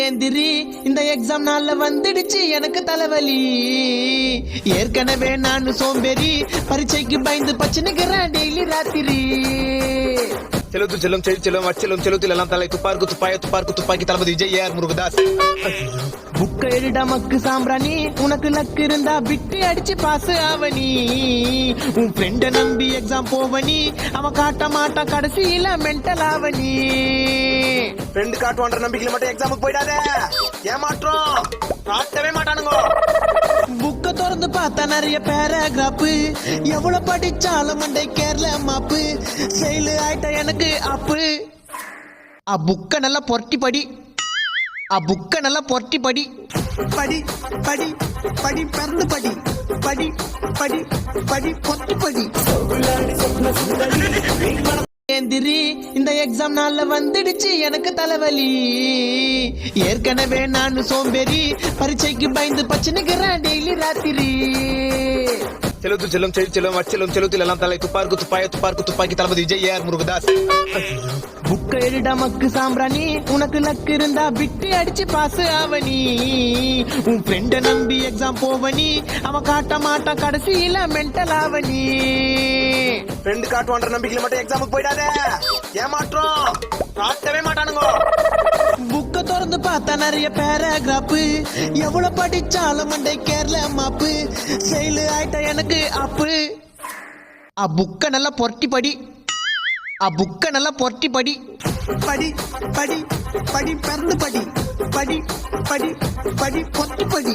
எந்திரி இந்த எக்ஸாம் நாள்ல வந்துடுச்சு எனக்கு தலைவலி. ஏற்கனவே நான் சோம்பேறி, பரீட்சைக்கு பயந்து பச்சனுக்கிறேன் டெய்லி ராத்திரி. செலுத்து செல்லும் செல்லும் அச்செல்லும் செலுத்தில் எல்லாம் தலை துப்பார்க்கு துப்பாக்கி தளபதி விஜய் ஏஆர் முருகதாஸ். புக்க எழுட மக்கு சாம்பிராணி, உனக்கு லக்கு இருந்தா விட்டு அடிச்சு பாஸ் ஆவணி. உன் ஃப்ரெண்ட நம்பி எக்ஸாம் போவனி, அவன் காட்ட மாட்டான் கடைசியில மென்டல் ஆவணி. ஃப்ரெண்டு காட்டுவான்ற நம்பிக்கையில மட்டும் எக்ஸாமுக்கு போயிடாத, ஏமாற்றம் காட்டவே மாட்டானுங்க. புக்க திறந்து பார்த்தா நிறைய பேராகிராஃப், எவ்வளவு படிச்சாலும் மண்டை கேரள மாப்பு. செயலு ஆயிட்ட எனக்கு அப்பு. புக்க நல்லா பொரட்டி படி, புக்க நல்லா பொரட்டி படி. படி படி படி பறந்து படி, படி படி படி பொரட்டி படி. எந்திரி இந்த எக்ஸாம் நாள்ல வந்துடுச்சு எனக்கு தலைவலி. ஏற்கனவே நான் சோம்பேறி, பரீட்சைக்கு பயந்து பச்சனுக்கிறேன் டெய்லி ராத்திரி. செலுத்து செல்லும் செல்லும் அச்செல்லும் செலுத்தில் எல்லாம் தலை துப்பாக்கி தளபதி விஜய் ஏஆர் முருகதாஸ். புக்க எழுட மக்கு சாம்பிராணி, உனக்கு லக்கு இருந்தா விட்டு அடிச்சு பாஸ் ஆவணி. உன் ஃப்ரெண்ட நம்பி எக்ஸாம் போவனி, அவன் காட்ட மாட்டான் கடைசியில மென்டல் ஆவணி. ஃப்ரெண்டு காட்டுவான்ற நம்பிக்கையில மட்டும் எக்ஸாமுக்கு போயிடாத, ஏமாற்றம் காட்டவே மாட்டானுங்க. புக்க திறந்து பார்த்தா நிறைய பேராகிராஃப், எவ்வளவு படிச்சாலும் மண்டை கேரள மாப்பு. செயலு ஆயிட்ட எனக்கு அப்பு. புக்க நல்லா பொரட்டி படி, புக்க நல்லா பொரட்டி படி. படி படி படி பறந்து படி, படி படி படி பொரட்டி படி.